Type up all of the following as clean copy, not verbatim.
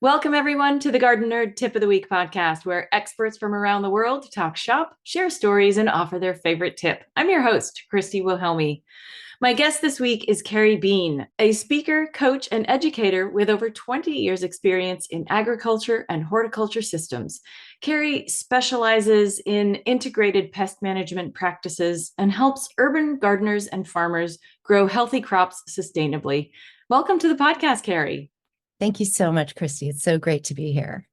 Welcome, everyone, to the Gardenerd Tip of the Week podcast, where experts from around the world talk shop, share stories, and offer their favorite tip. I'm your host, Christy Wilhelmi. My guest this week is Kerry Beane, a speaker, coach, and educator with over 20 years' experience in agriculture and horticulture systems. Kerry specializes in integrated pest management practices and helps urban gardeners and farmers grow healthy crops sustainably. Welcome to the podcast, Kerry. Thank you so much, Christy. It's so great to be here.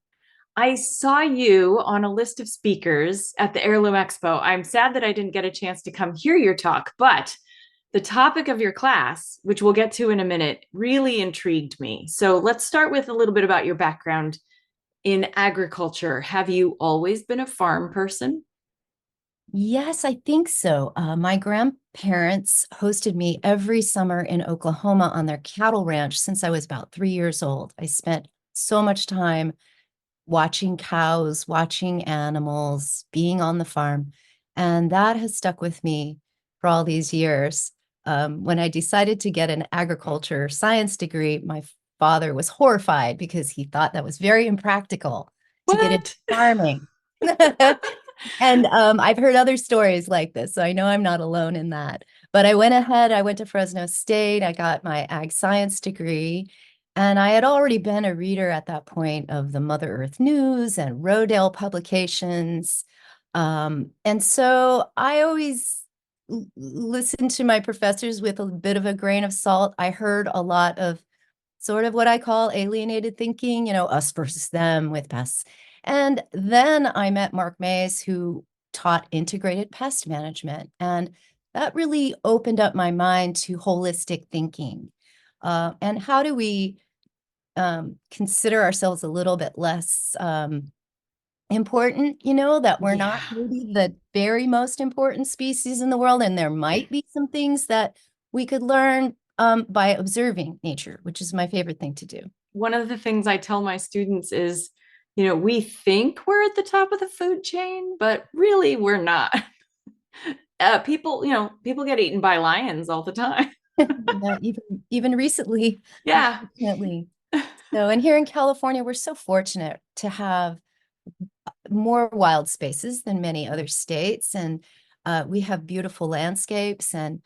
I saw you on a list of speakers at the Heirloom Expo. I'm sad that I didn't get a chance to come hear your talk, but the topic of your class, which we'll get to in a minute, really intrigued me. So let's start with a little bit about your background in agriculture. Have you always been a farm person? Yes, I think so. My grandparents hosted me every summer in Oklahoma on their cattle ranch since I was about 3 years old. I spent so much time watching cows, watching animals, being on the farm, and that has stuck with me for all these years. When I decided to get an agriculture science degree, my father was horrified because he thought that was very impractical to get into What? farming. And I've heard other stories like this, so I know I'm not alone in that. But I went ahead, I went to Fresno State, I got my ag science degree, and I had already been a reader at that point of the Mother Earth News and Rodale publications. And so I always listened to my professors with a bit of a grain of salt. I heard a lot of sort of what I call alienated thinking, us versus them with pests. And then I met Mark Mays, who taught integrated pest management. And that really opened up my mind to holistic thinking. And how do we consider ourselves a little bit less important, that we're Yeah. not maybe the very most important species in the world. And there might be some things that we could learn by observing nature, which is my favorite thing to do. One of the things I tell my students is, we think we're at the top of the food chain, but really we're not. People get eaten by lions all the time. Yeah, even recently, Yeah. unfortunately. So, and here in California, we're so fortunate to have more wild spaces than many other states, and we have beautiful landscapes, and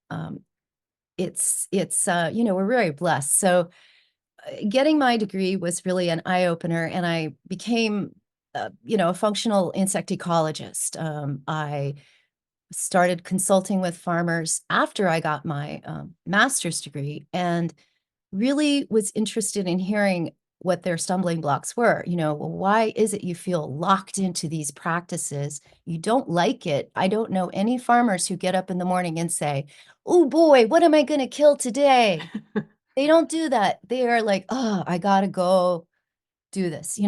um, we're very blessed. So, getting my degree was really an eye opener, and I became, a functional insect ecologist. I started consulting with farmers after I got my master's degree and really was interested in hearing what their stumbling blocks were. Well, why is it you feel locked into these practices? You don't like it. I don't know any farmers who get up in the morning and say, "Oh boy, what am I going to kill today?" They don't do that. They are like, "Oh, I got to go do this."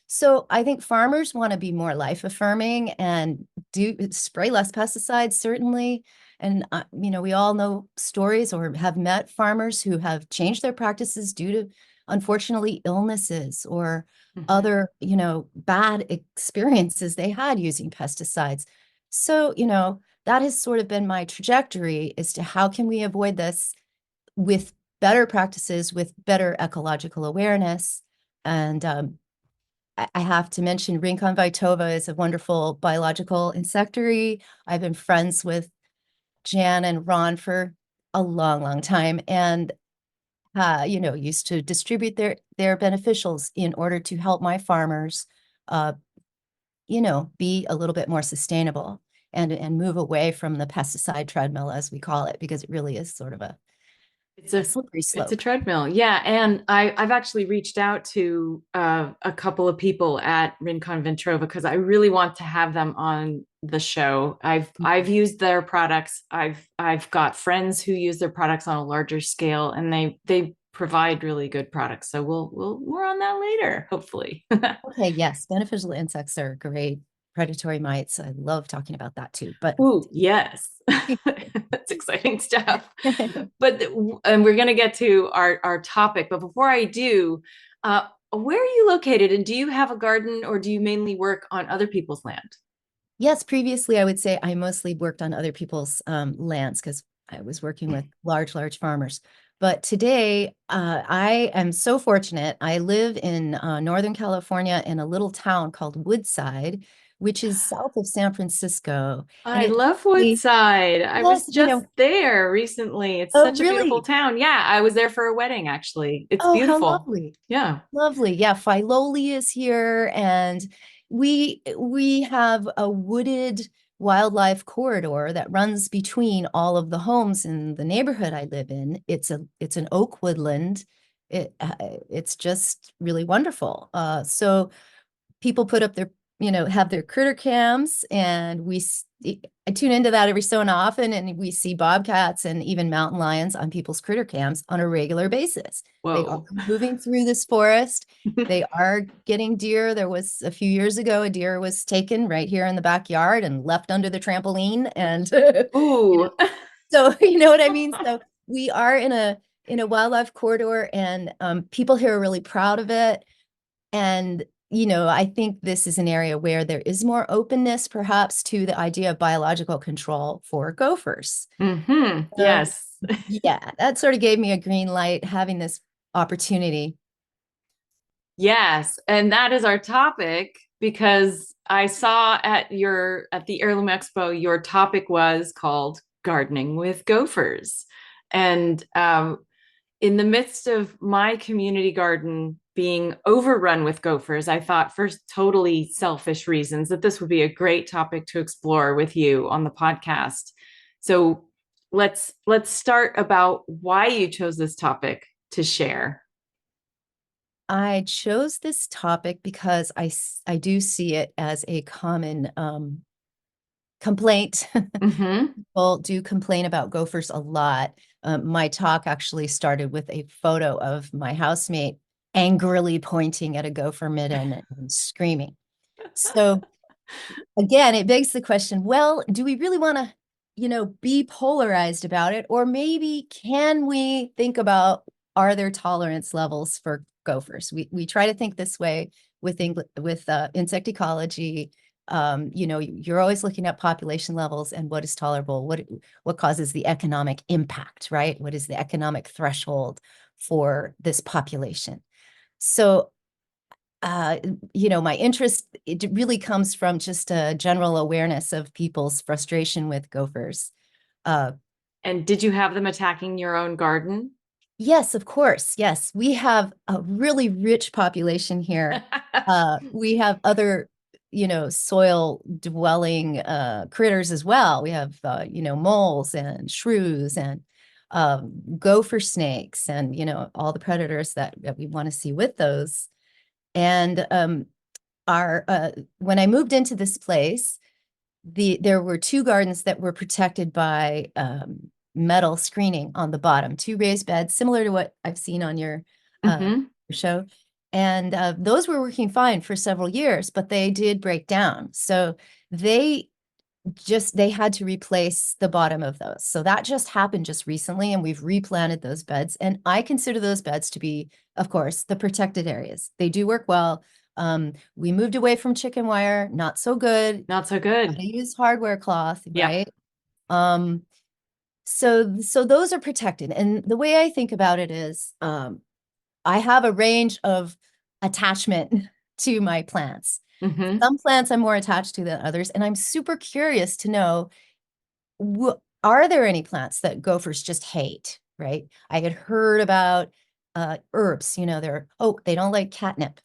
So I think farmers want to be more life affirming and do spray less pesticides, certainly. And we all know stories or have met farmers who have changed their practices due to, unfortunately, illnesses or Mhm. other bad experiences they had using pesticides. So that has sort of been my trajectory as to how can we avoid this with better practices, with better ecological awareness. And I have to mention Rincon Vitova is a wonderful biological insectary. I've been friends with Jan and Ron for a long, long time, and used to distribute their beneficials in order to help my farmers, uh, be a little bit more sustainable and move away from the pesticide treadmill, as we call it, because it really is sort of It's a a slippery it's a slope. treadmill. Yeah. And I've actually reached out to a couple of people at Rincon Ventrova because I really want to have them on the show. I've used their products. I've got friends who use their products on a larger scale, and they provide really good products. So we'll more on that later, hopefully. Okay, yes, beneficial insects are great. Predatory mites, I love talking about that too. But Ooh, yes. That's exciting stuff. And we're going to get to our topic. But before I do, where are you located? And do you have a garden or do you mainly work on other people's land? yes, previously I would say I mostly worked on other people's lands because I was working with large, large farmers. But today, I am so fortunate. I live in Northern California in a little town called Woodside, which is south of San Francisco. And I it love really, Woodside. I was yes, just there recently. It's oh, such a beautiful really? town. Yeah, I was there for a wedding, actually. It's Oh, how beautiful. lovely. Yeah. Lovely. Yeah, Filoli is here, and we have a wooded wildlife corridor that runs between all of the homes in the neighborhood I live in. It's an oak woodland. It's just really wonderful. So people put up their, have their critter cams, and I tune into that every so often, and we see bobcats and even mountain lions on people's critter cams on a regular basis. They are Whoa. moving through this forest. They are getting deer. There was a few years ago, a deer was taken right here in the backyard and left under the trampoline. And you know, Ooh. so you know what I mean? So we are in a wildlife corridor, and people here are really proud of it. And, I think this is an area where there is more openness, perhaps, to the idea of biological control for gophers. So, Yes. yeah, that sort of gave me a green light having this opportunity. Yes. And that is our topic because I saw at the Heirloom Expo, your topic was called Gardening with Gophers. And in the midst of my community garden being overrun with gophers, I thought, for totally selfish reasons, that this would be a great topic to explore with you on the podcast. So let's start about why you chose this topic to share. I chose this topic because I do see it as a common complaint. Mm-hmm. People do complain about gophers a lot. My talk actually started with a photo of my housemate angrily pointing at a gopher midden and screaming. So again, it begs the question, well, do we really want to, be polarized about it? Or maybe can we think about, are there tolerance levels for gophers? We try to think this way with insect ecology. You're always looking at population levels and what is tolerable, what causes the economic impact, right? What is the economic threshold for this population? So uh, my interest, it really comes from just a general awareness of people's frustration with gophers. Uh, And did you have them attacking your own garden? yes, of course. Yes, we have a really rich population here. We have other, soil dwelling critters as well. We have, moles and shrews and gopher snakes and, all the predators that we want to see with those. And our when I moved into this place, there were two gardens that were protected by metal screening on the bottom, two raised beds, similar to what I've seen on your Mm-hmm. show. And those were working fine for several years, but they did break down. So they they had to replace the bottom of those. So that just happened just recently, and we've replanted those beds. And I consider those beds to be, of course, the protected areas. They do work well. We moved away from chicken wire, not so good. Not so good. Gotta use hardware cloth, Yeah. right? Um, so those are protected. And the way I think about it is, I have a range of attachment to my plants. Mm-hmm. Some plants I'm more attached to than others, and I'm super curious to know, are there any plants that gophers just hate, right? I had heard about herbs, they don't like catnip.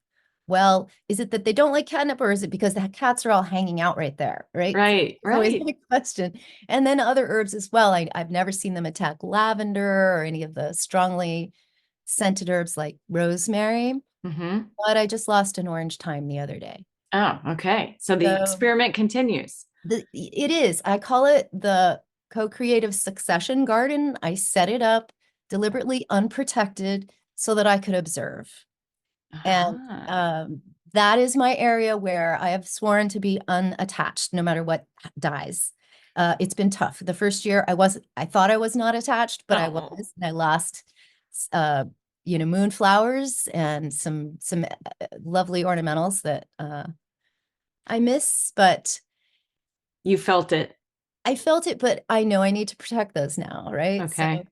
Well, is it that they don't like catnip, or is it because the cats are all hanging out right there, right? Right, It's always right. my question. And then other herbs as well. I've never seen them attack lavender or any of the strongly scented herbs like rosemary, Mm-hmm. but I just lost an orange thyme the other day. Oh, okay. So the So experiment continues. it is. I call it the co-creative succession garden. I set it up deliberately unprotected so that I could observe. And Ah. that is my area where I have sworn to be unattached no matter what dies. It's been tough. The first year I thought I was not attached, but I Oh. was, and I lost uh, moonflowers and some lovely ornamentals that I miss, but You felt it. I felt it, but I know I need to protect those now, right? So Okay.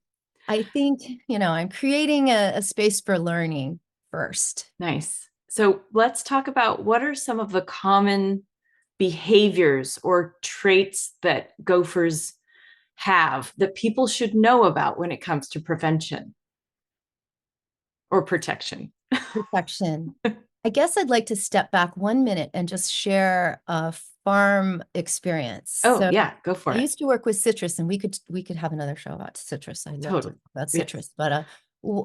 I think, I'm creating a space for learning first. Nice. So let's talk about what are some of the common behaviors or traits that gophers have that people should know about when it comes to prevention or protection. Protection. I guess I'd like to step back 1 minute and just share a farm experience. Oh, So yeah, go for I it. used to work with citrus, and we could have another show about citrus. I love to Totally. talk about Yes. citrus, but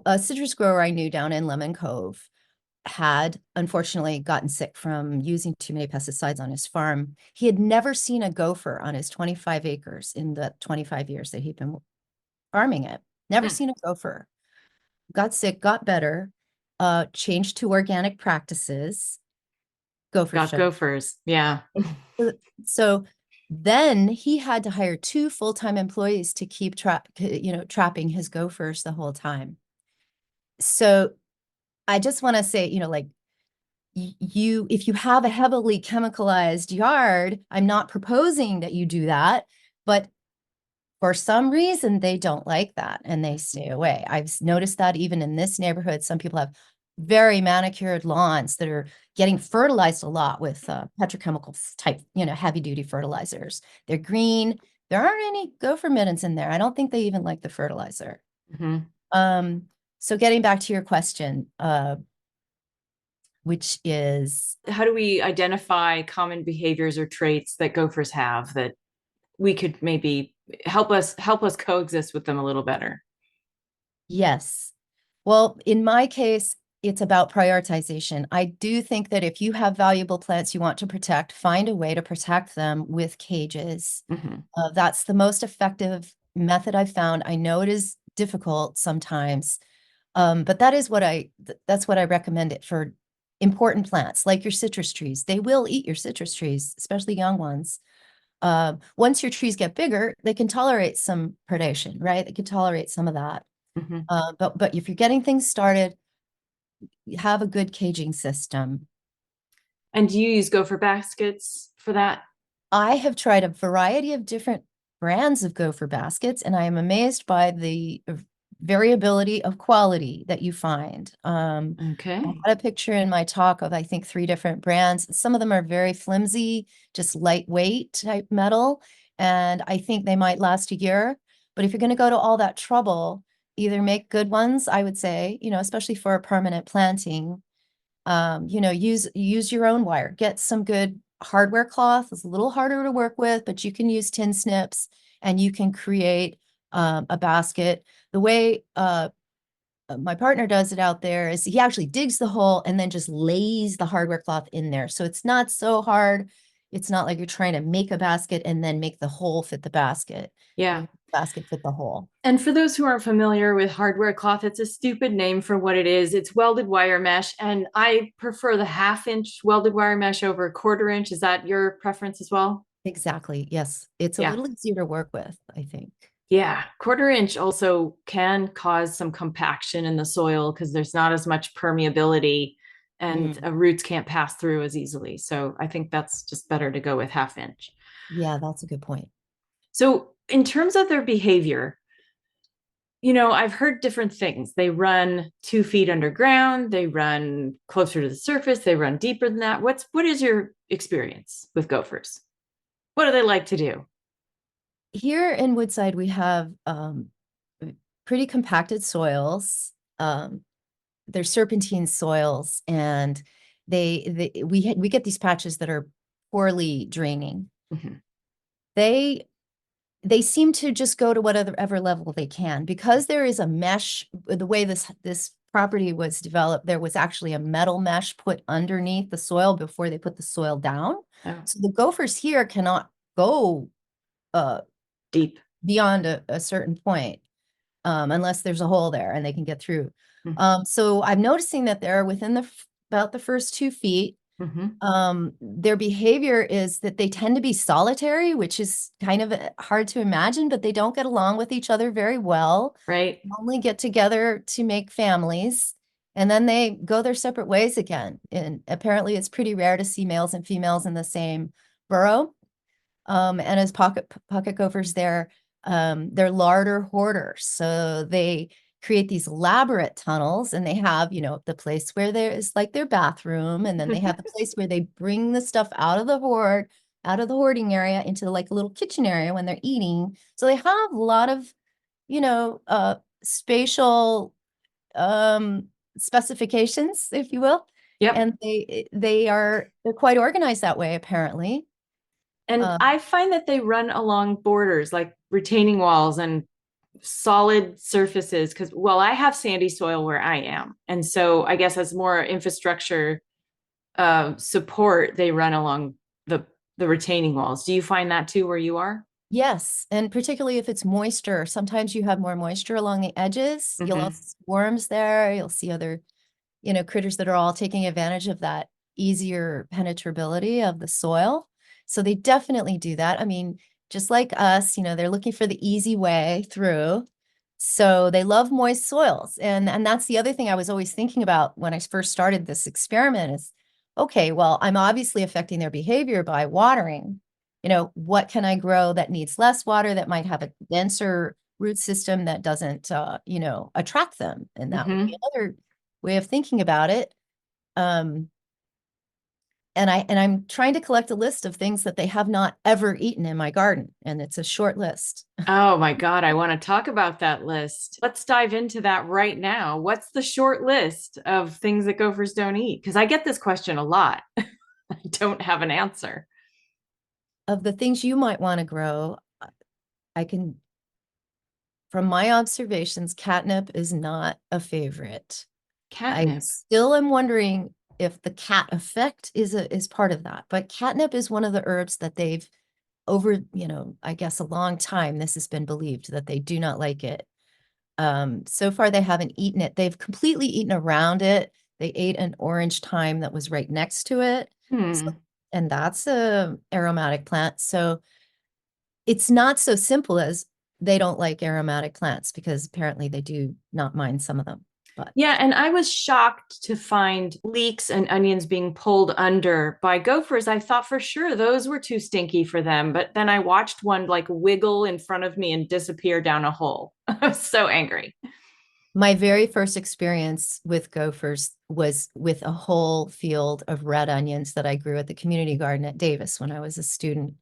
a citrus grower I knew down in Lemon Cove had unfortunately gotten sick from using too many pesticides on his farm. He had never seen a gopher on his 25 acres in the 25 years that he'd been farming it. Never Mm, seen a gopher. Got sick, got better, changed to organic practices. Gopher got show. gophers. Yeah. So then he had to hire two full-time employees to keep trapping his gophers the whole time. So I just want to say, like, if you have a heavily chemicalized yard, I'm not proposing that you do that, but for some reason they don't like that and they stay away. I've noticed that even in this neighborhood, some people have very manicured lawns that are getting fertilized a lot with petrochemical type, heavy duty fertilizers. They're green. There aren't any gopher middens in there. I don't think they even like the fertilizer. Mhm. So getting back to your question, which is, How do we identify common behaviors or traits that gophers have that we could maybe help us coexist with them a little better? yes. Well, in my case, it's about prioritization. I do think that if you have valuable plants you want to protect, find a way to protect them with cages. Mm-hmm. That's the most effective method I've found. I know it is difficult sometimes, but that's what I recommend it for important plants like your citrus trees. They will eat your citrus trees, especially young ones. Once your trees get bigger, they can tolerate some predation, right? They can tolerate some of that. Mm-hmm. But if you're getting things started, have a good caging system. And do you use gopher baskets for that? I have tried a variety of different brands of gopher baskets, and I am amazed by the variability of quality that you find. I Okay. had a picture in my talk of, I think, 3 different brands. Some of them are very flimsy, just lightweight type metal, and I think they might last a year. But if you're going to go to all that trouble, either make good ones, I would say, especially for a permanent planting, use your own wire. Get some good hardware cloth. It's a little harder to work with, but you can use tin snips and you can create a basket. The way my partner does it out there is he actually digs the hole and then just lays the hardware cloth in there. So it's not so hard. It's not like you're trying to make a basket and then make the hole fit the basket. You Yeah. make the basket fit the hole. And for those who aren't familiar with hardware cloth, it's a stupid name for what it is. It's welded wire mesh, and I prefer the 1/2 inch welded wire mesh over a 1/4 inch. Is that your preference as well? Exactly. Yes. It's a Yeah. little easier to work with, I think. Yeah. 1/4 inch also can cause some compaction in the soil because there's not as much permeability and Mm. roots can't pass through as easily. So I think that's just better to go with 1/2 inch. Yeah, that's a good point. So, in terms of their behavior, I've heard different things. They run 2 feet underground, they run closer to the surface, they run deeper than that. What is your experience with gophers? What do they like to do? Here in Woodside, we have pretty compacted soils. They're serpentine soils, and we get these patches that are poorly draining. Mhm. They they seem to just go to whatever level they can because there is a mesh. The way this property was developed, there was actually a metal mesh put underneath the soil before they put the soil down. Oh, So the gophers here cannot go uh, deep. beyond a certain point, unless there's a hole there and they can get through. Mhm. So I'm noticing that they're within about the first 2 feet. Mhm. Their behavior is that they tend to be solitary, which is kind of hard to imagine, but they don't get along with each other very well. Right? They only get together to make families, and then they go their separate ways again. And apparently, it's pretty rare to see males and females in the same burrow. And as pocket gophers, they're They're larder hoarders. So they create these elaborate tunnels, and they have, the place where there is like their bathroom, and then they have the place where they bring the stuff out of the hoarding area into like a little kitchen area when they're eating. So they have a lot of, spatial specifications, if you will. Yep. And they're quite organized that way, apparently. And Um, I find that they run along borders like retaining walls and solid surfaces because, well, I have sandy soil where I am. And so I guess as more infrastructure support, they run along the the retaining walls. Do you find that too where you are? yes, and particularly if it's moisture, sometimes you have more moisture along the edges. You'll Hmm. also see worms there. You'll see other, critters that are all taking advantage of that easier penetrability of the soil. So they definitely do that. I mean, just like us, they're looking for the easy way through. So they love moist soils. And that's the other thing I was always thinking about when I first started this experiment is, okay, well, I'm obviously affecting their behavior by watering. What can I grow that needs less water, that might have a denser root system that doesn't, attract them? And that would be Hmm. another way of thinking about it. Um, and I'm trying to collect a list of things that they have not ever eaten in my garden, and it's a short list. Oh my God, I want to talk about that list. Let's dive into that right now. What's the short list of things that gophers don't eat? Because I get this question a lot. I don't have an answer. Of the things you might want to grow, I can, from my observations, catnip is not a favorite. I Catnip. still am wondering if the cat effect is part of that. But catnip is one of the herbs that they've over, I guess a long time, this has been believed that they do not like it. So far they haven't eaten it. They've completely eaten around it. They ate an orange thyme that was right next to it. So, Hmm. and that's a aromatic plant. So it's not so simple as they don't like aromatic plants, because apparently they do not mind some of them. But Yeah, and I was shocked to find leeks and onions being pulled under by gophers. I thought for sure those were too stinky for them, but then I watched one like wiggle in front of me and disappear down a hole. I was so angry. my very first experience with gophers was with a whole field of red onions that I grew at the community garden at Davis when I was a student.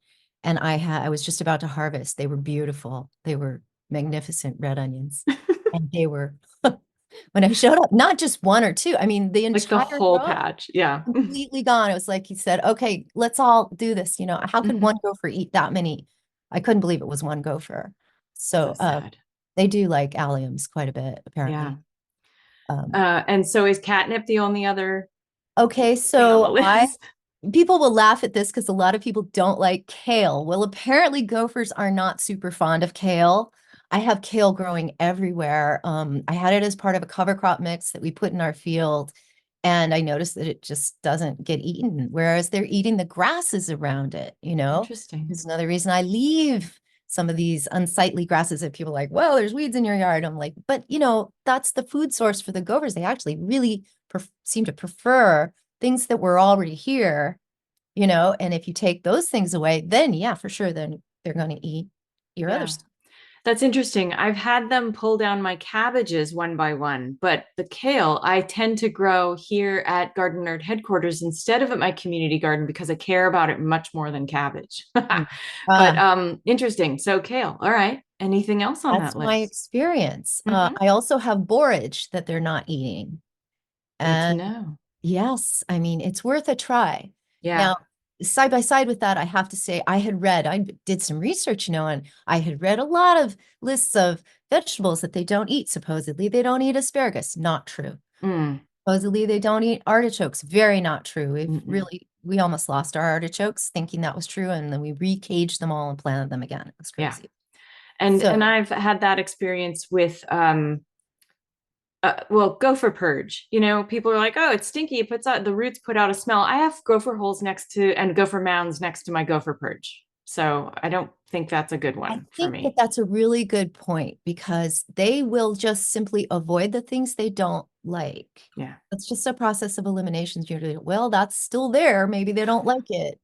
And I was just about to harvest. They were beautiful. They were magnificent red onions. And they were, when I showed up, not just one or two, I mean, the Like the entire whole row patch. Yeah. completely gone. It was like he said, okay, let's all do this. How could one Mhm. gopher eat that many? I couldn't believe it was one gopher. So So sad. they do like alliums quite a bit, Yeah. apparently. Um, And so is catnip the only other okay, thing on the so list? people will laugh at this because a lot of people don't like kale. Well, apparently gophers are not super fond of kale. I have kale growing everywhere. I had it as part of a cover crop mix that we put in our field, and I noticed that it just doesn't get eaten, whereas they're eating the grasses around it, Interesting. It's another reason I leave some of these unsightly grasses that people are like, well, there's weeds in your yard. I'm like, but that's the food source for the gophers. They actually really seem to prefer things that were already here, and if you take those things away, then yeah, for sure, then they're going to eat your other Yeah. stuff. That's interesting. I've had them pull down my cabbages one by one, but the kale I tend to grow here at Gardenerd headquarters instead of at my community garden because I care about it much more than cabbage. Mm. But Uh, interesting. So kale. All right. Anything else on that's that my list? experience. Hmm. I also have borage that they're not eating. Good to And know. yes, I mean, it's worth a try. Yeah. Now, side by side with that, I have to say, I did some research, and I had read a lot of lists of vegetables that they don't eat. Supposedly, they don't eat asparagus. Not true. Mm. Supposedly, they don't eat artichokes. Very not true. Mm-mm. We almost lost our artichokes thinking that was true. And then we recaged them all and planted them again. It was Yeah. crazy. And So, I've had that experience with well, gopher purge. People are like, oh, it's stinky. It puts out the roots put out a smell. I have gopher holes next to and gopher mounds next to my gopher purge. So I don't think that's a good I one for think that me. that's a really good point, because they will just simply avoid the things they don't like. Yeah. It's just a process of elimination. You're well, that's still there. Maybe they don't like it.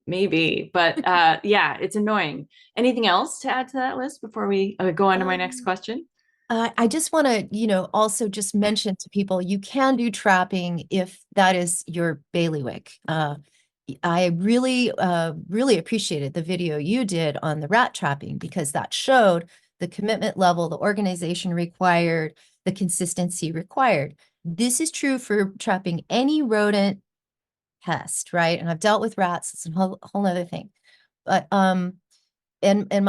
maybe, but yeah, it's annoying. Anything else to add to that list before we go on to my next Um, question? I just want to, also just mention to people, you can do trapping if that is your bailiwick. I really appreciated the video you did on the rat trapping because that showed the commitment level, the organization required, the consistency required. This is true for trapping any rodent pest, right? And I've dealt with rats, it's a whole other thing. But and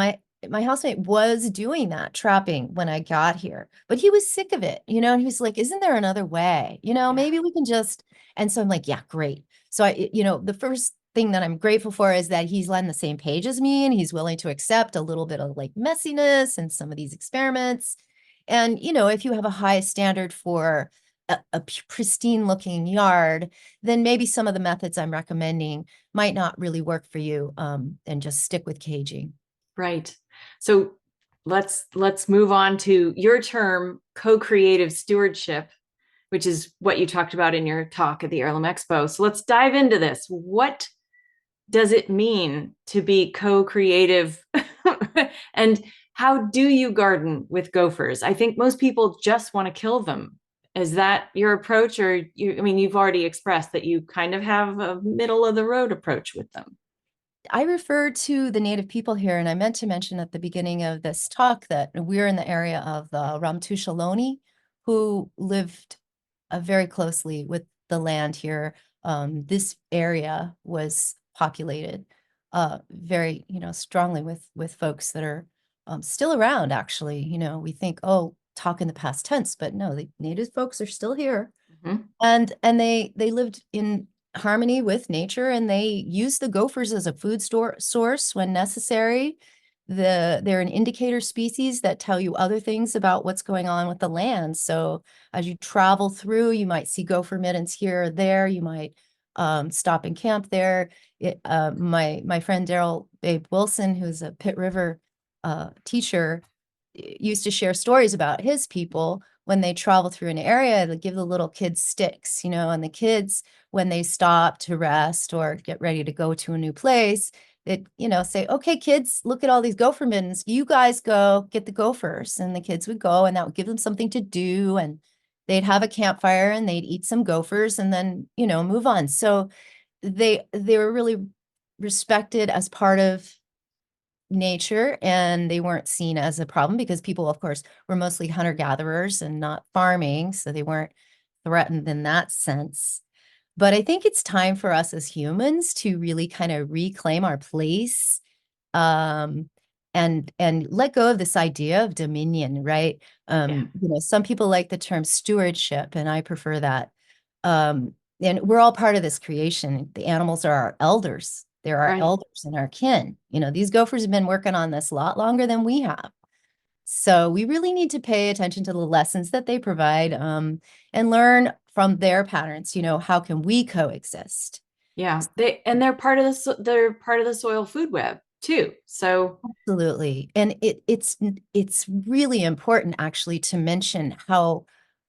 my housemate was doing that trapping when I got here, but he was sick of it, and he was like, isn't there another way? Yeah. Maybe we can just, and so I'm like, yeah, great. So the first thing that I'm grateful for is that he's on the same page as me and he's willing to accept a little bit of like messiness and some of these experiments. And, if you have a high standard for a pristine looking yard, then maybe some of the methods I'm recommending might not really work for you, and just stick with caging. Right. So let's move on to your term co-creative stewardship, which is what you talked about in your talk at the Heirloom Expo. So let's dive into this. What does it mean to be co-creative? And how do you garden with gophers? I think most people just want to kill them. Is that your approach? Or I mean, you've already expressed that you kind of have a middle of the road approach with them. I refer to the native people here, and I meant to mention at the beginning of this talk that we're in the area of the Ramtushaloni, who lived very closely with the land here. This area was populated very, strongly with folks that are still around, actually. We think, oh, talk in the past tense, but no, the native folks are still here. Mhm. And they lived in harmony with nature, and they used the gophers as a food source when necessary. They're an indicator species that tell you other things about what's going on with the land. So as you travel through, you might see gopher middens here or there. You might stop and camp there. My friend Daryl Babe Wilson, who's a Pitt River teacher, used to share stories about his people when they travel through an area. They give the little kids sticks, and the kids, when they stop to rest or get ready to go to a new place, it, say, okay, kids, look at all these gopher middens. You guys go get the gophers. And the kids would go, and that would give them something to do. And they'd have a campfire and they'd eat some gophers and then, move on. So they were really respected as part of nature, and they weren't seen as a problem because people, of course, were mostly hunter-gatherers and not farming, so they weren't threatened in that sense. But I think it's time for us as humans to really kind of reclaim our place, um, and let go of this idea of dominion, right? Yeah. Some people like the term stewardship, and I prefer that. And we're all part of this creation. The animals are our elders. They're our Right. elders and our kin. These gophers have been working on this a lot longer than we have. So we really need to pay attention to the lessons that they provide, and learn from their patterns. How can we coexist? Yeah. They're part of the soil food web too. So Absolutely. And it's really important actually to mention how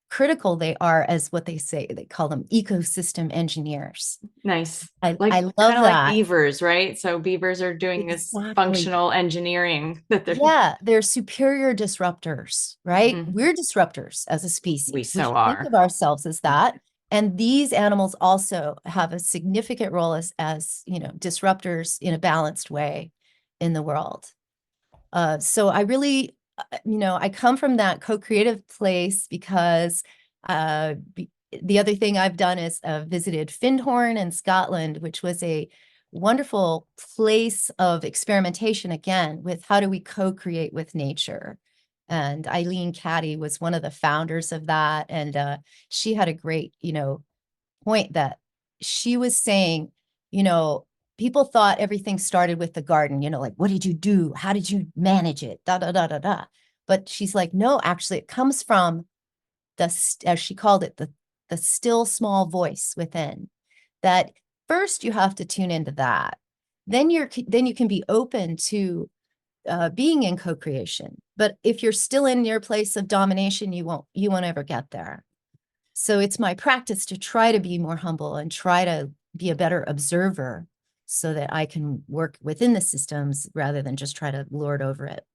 critical they are as what they call them ecosystem engineers. nice. I Like love kind of like that. beavers, right? So beavers are doing this Exactly. functional engineering that they're Yeah, they're superior disruptors, right? Mhm. We're disruptors as a We species. We so should think are. of ourselves as that. And these animals also have a significant role as disruptors in a balanced way in the world. So I really, I come from that co-creative place because the other thing I've done is visited Findhorn in Scotland, which was a wonderful place of experimentation again with how do we co-create with nature. And Eileen Caddy was one of the founders of that. And she had a great, point that she was saying, you know, people thought everything started with the garden, like, what did you do? How did you manage it? Da, da, da, da, da. But she's like, no, actually, it comes from as she called it, the still small voice within. That first you have to tune into that. Then you can be open to being in co-creation. But if you're still in your place of domination, you won't ever get there. So it's my practice to try to be more humble and try to be a better observer so that I can work within the systems rather than just try to lord over it.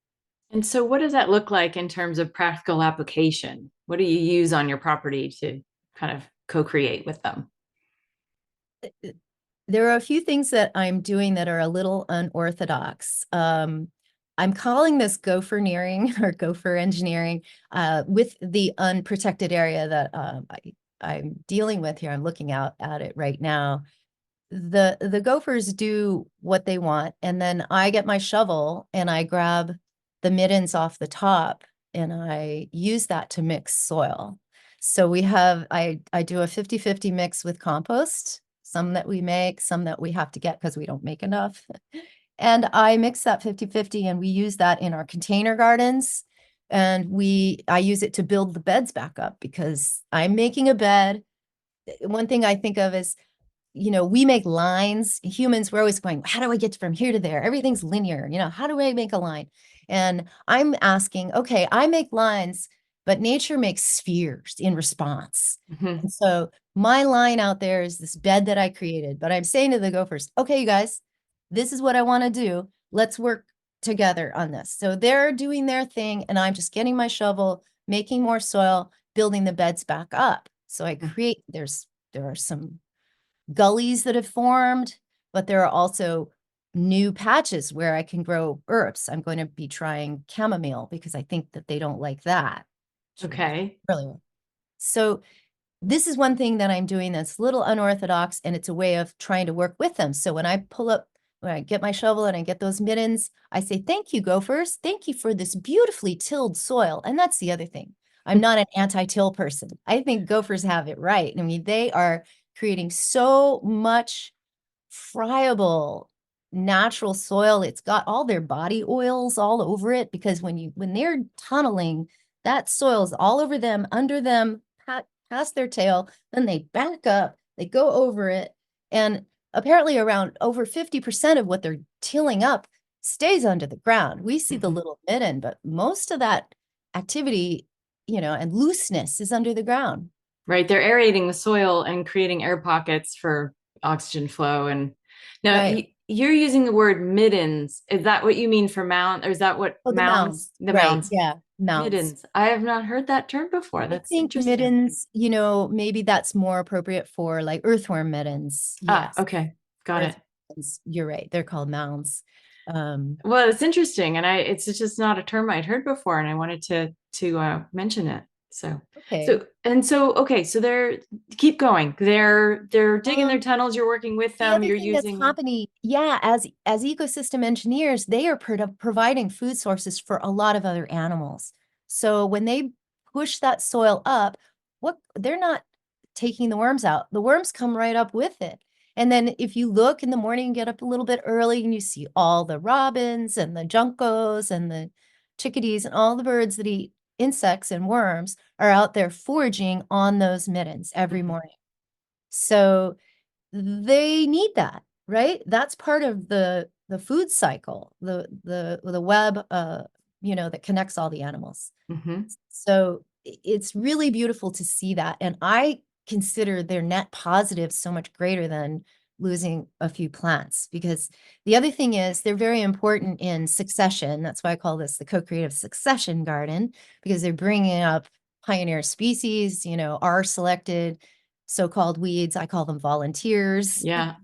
And so what does that look like in terms of practical application? What do you use on your property to kind of co-create with them? There are a few things that I'm doing that are a little unorthodox. I'm calling this gopherneering or gopher engineering with the unprotected area that I'm dealing with here. I'm looking out at it right now. The gophers do what they want, and then I get my shovel and I grab the middens off the top and I use that to mix soil. So we have I do a 50-50 mix with compost, some that we make, some that we have to get because we don't make enough. And I mix that 50-50 and we use that in our container gardens. And I use it to build the beds back up because I'm making a bed. One thing I think of is, we make lines. Humans, we're always going, how do I get from here to there? Everything's linear. How do I make a line? And I'm asking, okay, I make lines, but nature makes spheres in response. Mm-hmm. And so my line out there is this bed that I created, but I'm saying to the gophers, okay, you guys, this is what I want to do. Let's work together on this. So they're doing their thing, and I'm just getting my shovel, making more soil, building the beds back up. So I create, there are some gullies that have formed, but there are also new patches where I can grow herbs. I'm going to be trying chamomile because I think that they don't like that. Okay. Earlier. So this is one thing that I'm doing that's a little unorthodox, and it's a way of trying to work with them. So when I get my shovel and I get those middens, I say, thank you, gophers. Thank you for this beautifully tilled soil. And that's the other thing. I'm not an anti-till person. I think gophers have it right. I mean, they are creating so much friable natural soil. It's got all their body oils all over it because when they're tunneling, that soil's all over them, under them, past their tail, then they back up, they go over it, and apparently around over 50% of what they're tilling up stays under the ground. We see the little midden, but most of that activity, and looseness is under the ground. Right. They're aerating the soil and creating air pockets for oxygen flow. And now Right. you're using the word middens. Is that what you mean for mound? Or is that what Oh, the mounds, mounds. the Right. mounds? Yeah. Mounds. Middens. I have not heard that term before. I That's think interesting. middens, maybe that's more appropriate for like earthworm middens. Ah, Yes. okay. Got it. Earthworms, you're right. They're called mounds. Well, it's interesting, and it's just not a term I'd heard before, and I wanted to mention it. So, Okay. okay, so they're keep going. They're digging their Um, tunnels. You're working with The them. other You're thing that's using. happening, yeah, as ecosystem engineers, they are providing food sources for a lot of other animals. So when they push that soil up, they're not taking the worms out. The worms come right up with it. And then if you look in the morning and get up a little bit early and you see all the robins and the juncos and the chickadees and all the birds that eat insects and worms are out there foraging on those middens every Mhm, morning. So they need that, right? That's part of the food cycle, the web, that connects all the animals. mhm, So it's really beautiful to see that, and I consider their net positive so much greater than losing a few plants, because the other thing is they're very important in succession. That's why I call this the co-creative succession garden, because they're bringing up pioneer species, our selected so-called weeds. I call them volunteers yeah.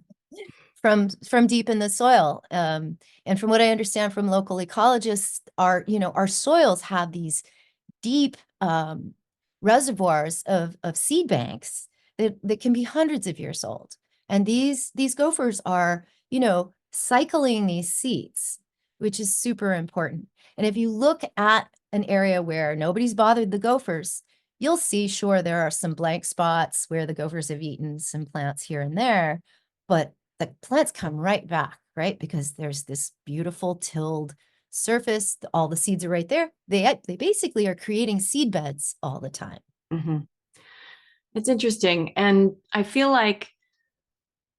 from deep in the soil. And from what I understand from local ecologists, our soils have these deep reservoirs of seed banks that can be hundreds of years old. And these gophers are, cycling these seeds, which is super important. And if you look at an area where nobody's bothered the gophers, you'll see, sure, there are some blank spots where the gophers have eaten some plants here and there, but the plants come right back, right? Because there's this beautiful tilled surface, all the seeds are right there. They basically are creating seed beds all the time. Mhm. It's interesting, and I feel like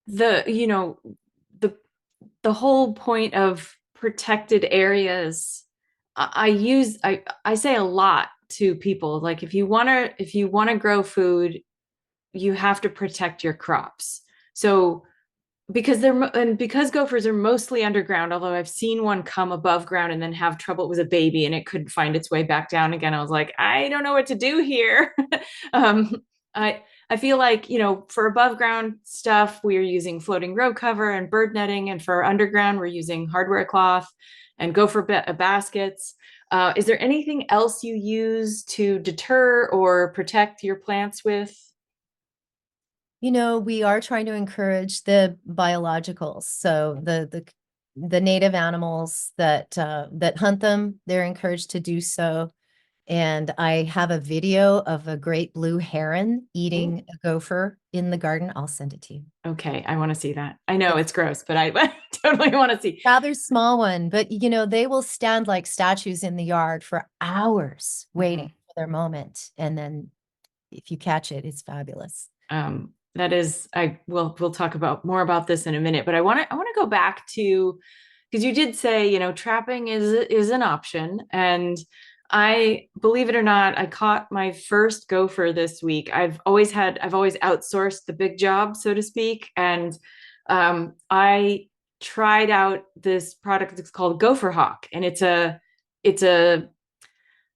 the you know the the whole point of protected areas. I say a lot to people, like if you want to grow food, you have to protect your crops. So because gophers are mostly underground, although I've seen one come above ground and then have trouble. It was a baby and it couldn't find its way back down again. I was like, I don't know what to do here. um, I feel like, for above ground stuff, we're using floating row cover and bird netting, and for underground, we're using hardware cloth and gopher baskets. Is there anything else you use to deter or protect your plants with? We are trying to encourage the biologicals. So the native animals that hunt them, they're encouraged to do so. And I have a video of a great blue heron eating a gopher in the garden. I'll send it to you. Okay, I want to see that. I know It's it's gross, but I totally want to see. rather small one, but they will stand like statues in the yard for hours waiting Mhm. for their moment. And then if you catch it, it's fabulous. That is, we'll talk about more about this in a minute, but I want to go back to, because you did say, trapping is an option, and I, believe it or not, I caught my first gopher this week. I've always outsourced the big job, so to speak, and I tried out this product that's called Gopher Hawk, and it's a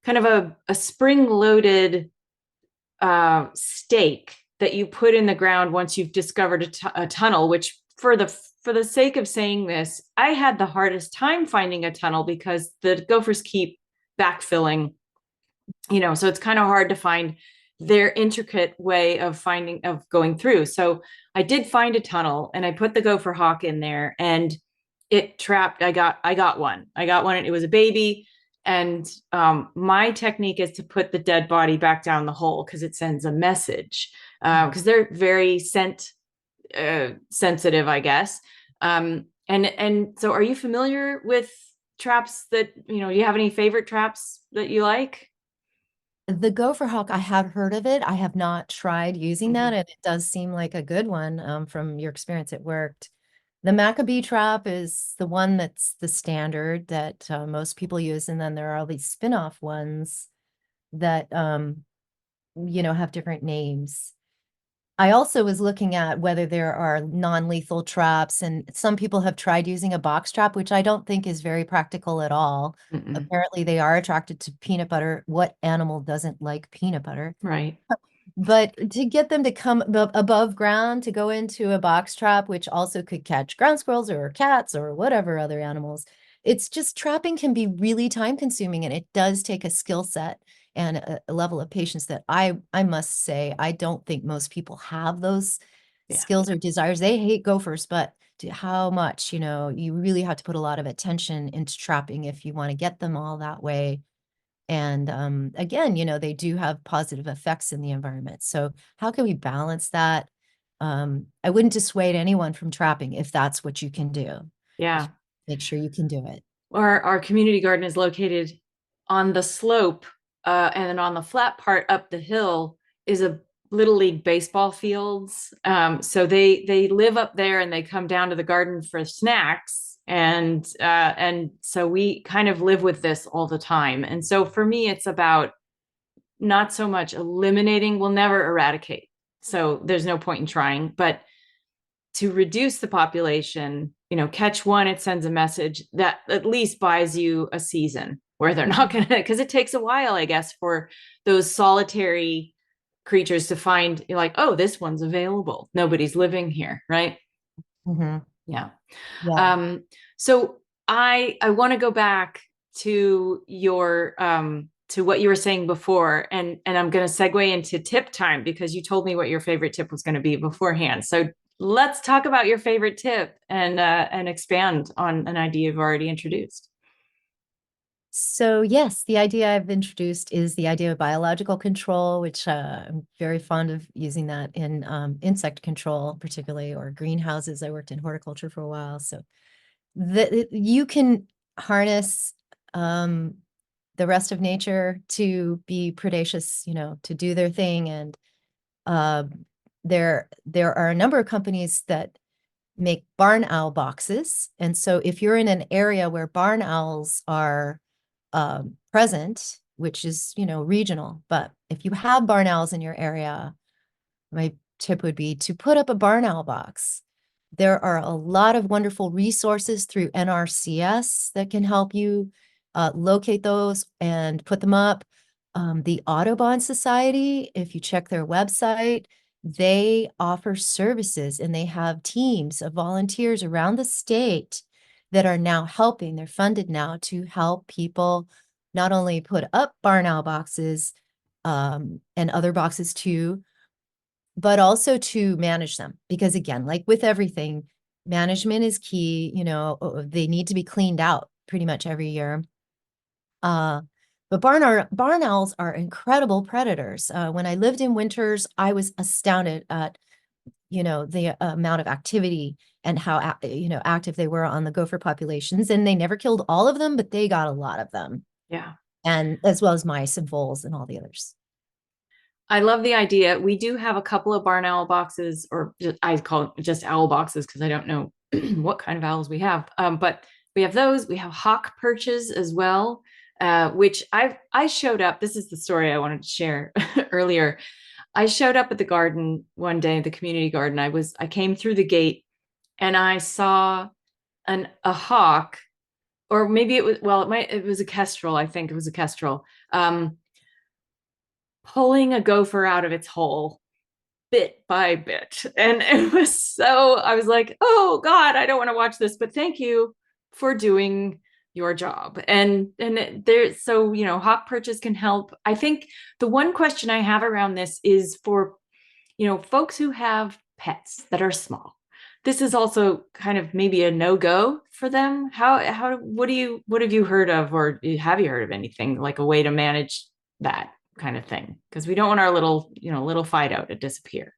kind of a spring loaded stake that you put in the ground once you've discovered a tunnel. Which, for the sake of saying this, I had the hardest time finding a tunnel because the gophers keep backfilling. So it's kind of hard to find their intricate way of going through. So I did find a tunnel, and I put the gopher hawk in there, and it trapped. I got one. It was a baby. And my technique is to put the dead body back down the hole, because it sends a message, because they're very sensitive, I guess. And so, are you familiar with traps that, do you have any favorite traps that you like? The gopher hawk, I have heard of it. I have not tried using that, Mhm. and it does seem like a good one. From your experience, it worked. The Maccabee trap is the one that's the standard that most people use, and then there are all these spin-off ones that have different names. I also was looking at whether there are non-lethal traps, and some people have tried using a box trap, which I don't think is very practical at all. Mm-mm. Apparently, they are attracted to peanut butter. What animal doesn't like peanut butter? Right. But to get them to come above ground to go into a box trap, which also could catch ground squirrels or cats or whatever other animals, it's just trapping can be really time consuming, and it does take a skill set and a level of patience that I must say I don't think most people have those Yeah. skills or desires. They hate gophers, but how much, you really have to put a lot of attention into trapping if you want to get them all that way. And again, they do have positive effects in the environment. So how can we balance that? I wouldn't dissuade anyone from trapping if that's what you can do. Just Yeah. make sure you can do it. Our community garden is located on the slope, and then on the flat part up the hill is a little league baseball fields. So they live up there, and they come down to the garden for snacks, and so we kind of live with this all the time. And so for me, it's about not so much eliminating. We'll never eradicate, so there's no point in trying, but to reduce the population, catch one, it sends a message that at least buys you a season where they're not going to, because it takes a while, I guess, for those solitary creatures to find, you're like, oh, this one's available. Nobody's living here, right? Mhm. Yeah. Yeah. Um, so I want to go back to your to what you were saying before, and I'm going to segue into tip time, because you told me what your favorite tip was going to be beforehand. So let's talk about your favorite tip, and expand on an idea you've already introduced. So yes, the idea I've introduced is the idea of biological control, which I'm very fond of using that in insect control, particularly, or greenhouses. I worked in horticulture for a while, so you can harness um, the rest of nature to be predaceous, to do their thing. And uh, there are a number of companies that make barn owl boxes. And so if you're in an area where barn owls are present, which is, regional, but if you have barn owls in your area, my tip would be to put up a barn owl box. There are a lot of wonderful resources through NRCS that can help you locate those and put them up. The Audubon Society, if you check their website, they offer services and they have teams of volunteers around the state that are now helping. They're funded now to help people not only put up barn owl boxes and other boxes too, but also to manage them. Because again, like with everything, management is key. They need to be cleaned out pretty much every year. But barn owls are incredible predators. When I lived in winters, I was astounded at, the amount of activity and how, active they were on the gopher populations. And they never killed all of them, but they got a lot of them. Yeah. And as well as mice and voles and all the others. I love the idea. We do have a couple of barn owl boxes, or I call it just owl boxes because I don't know what kind of owls we have. But we have those. We have hawk perches as well, which I showed up. This is the story I wanted to share earlier. I showed up at the garden one day, the community garden. I came through the gate and I saw a hawk, or maybe it was a kestrel. I think it was a kestrel. Pulling a gopher out of its hole bit by bit. And it was I was like, oh God, I don't want to watch this, but thank you for doing your job. Hawk perches can help. I think the one question I have around this is for, folks who have pets that are small. This is also kind of maybe a no-go for them. What have you heard of, or have you heard of anything like a way to manage that kind of thing? Because we don't want our little Fido to disappear.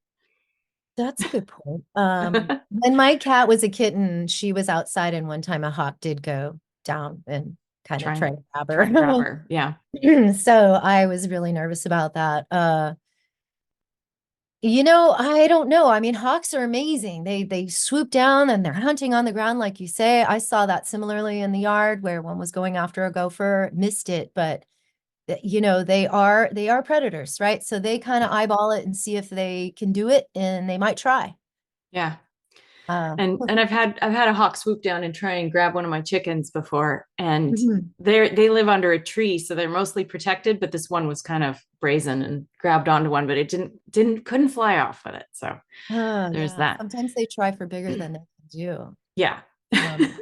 That's a good point. When my cat was a kitten, she was outside, and one time a hawk did go down and kind of try to grab Trying to grab her. her. Yeah. So I was really nervous about that. I don't know. I mean, hawks are amazing. They swoop down and they're hunting on the ground, like you say. I saw that similarly in the yard where one was going after a gopher, missed it, but they are predators, right? So they kind of eyeball it and see if they can do it, and they might try. Yeah. Uh, And I've had a hawk swoop down and try and grab one of my chickens before. And mhm. they live under a tree, so they're mostly protected, but this one was kind of brazen and grabbed onto one, but it couldn't fly off with it. So Oh, there's yeah. that. Sometimes they try for bigger than they can do. Yeah. Um,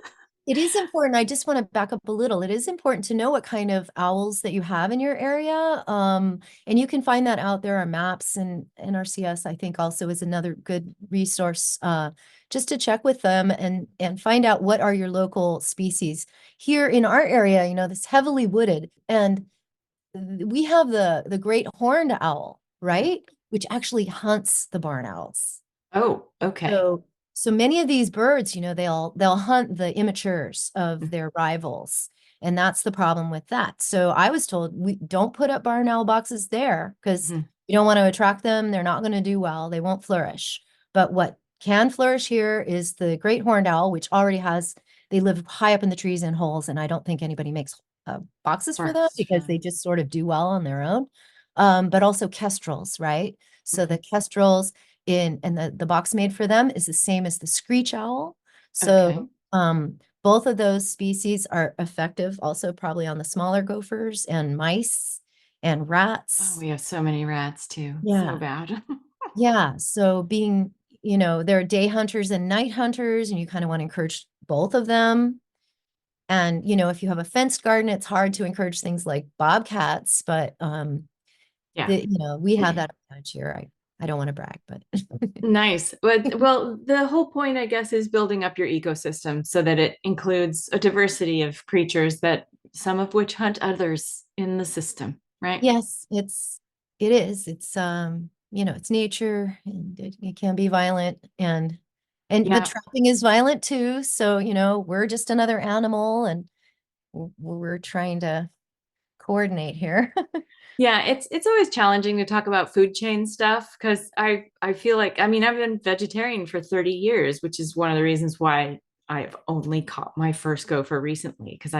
it is important. I just want to back up a little. It is important to know what kind of owls that you have in your area. And you can find that out. There are maps, and NRCS, I think, also is another good resource, just to check with them and find out what are your local species. Here in our area, this heavily wooded, and we have the great horned owl, right? Which actually hunts the barn owls. Oh, okay. So many of these birds, they'll hunt the immatures of their rivals. And that's the problem with that. So I was told, we don't put up barn owl boxes there because Mhm. you don't want to attract them. They're not going to do well. They won't flourish. But what can flourish here is the great horned owl, which they live high up in the trees and holes. And I don't think anybody makes boxes for them Parks, because yeah. they just sort of do well on their own. But also kestrels, right? So the Mhm. kestrels and the box made for them is the same as the screech owl. Okay. So both of those species are effective also probably on the smaller gophers and mice and Oh, rats. we have so many rats too. So Yeah. bad. Yeah. So there are day hunters and night hunters, and you kind of want to encourage both of them. And, if you have a fenced garden, it's hard to encourage things like bobcats, but Yeah. we have that advantage here. I don't want to brag, but Nice. Well, the whole point, I guess, is building up your ecosystem so that it includes a diversity of creatures that some of which hunt others in the system, right? yes, it is. It's nature, and it can be violent, but Yeah. trapping is violent too. So, we're just another animal, and we're trying to coordinate here. Yeah, it's always challenging to talk about food chain stuff because I feel like, I mean, I've been vegetarian for 30 years, which is one of the reasons why I've only caught my first gopher recently, because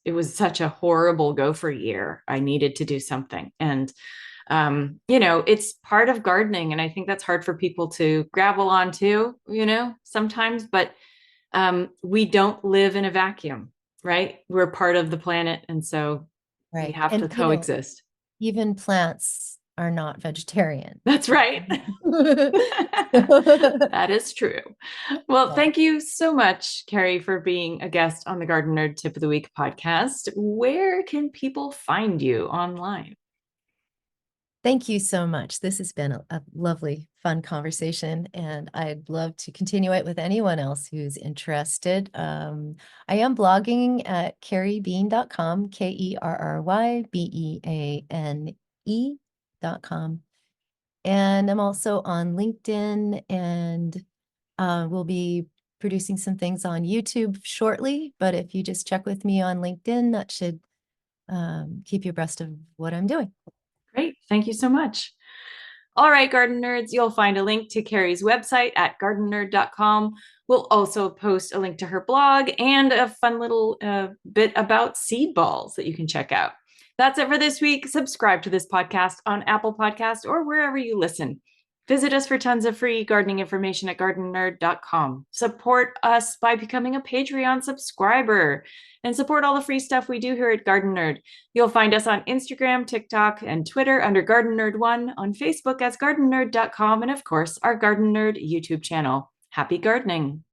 it was such a horrible gopher year. I needed to do something. And It's part of gardening. And I think that's hard for people to grapple onto, sometimes, but we don't live in a vacuum, right? We're part of the planet. And so we Right. have to And, coexist. even plants are not vegetarian. That's right. That is true. Well, Yeah. thank you so much, Kerry, for being a guest on the Gardenerd Tip of the Week podcast. Where can people find you online? Thank you so much. This has been a lovely, fun conversation, and I'd love to continue it with anyone else who's interested. I am blogging at kerrybeane.com, KerryBeane.com. And I'm also on LinkedIn, and we'll be producing some things on YouTube shortly. But if you just check with me on LinkedIn, that should keep you abreast of what I'm doing. Great. Thank you so much. All right, garden nerds, you'll find a link to Kerry's website at gardenerd.com. We'll also post a link to her blog and a fun little bit about seed balls that you can check out. That's it for this week. Subscribe to this podcast on Apple Podcast or wherever you listen. Visit us for tons of free gardening information at gardenerd.com. Support us by becoming a Patreon subscriber and support all the free stuff we do here at Garden Nerd. You'll find us on Instagram, TikTok, and Twitter under Garden Nerd 1, on Facebook as gardenerd.com, and of course, our Garden Nerd YouTube channel. Happy gardening!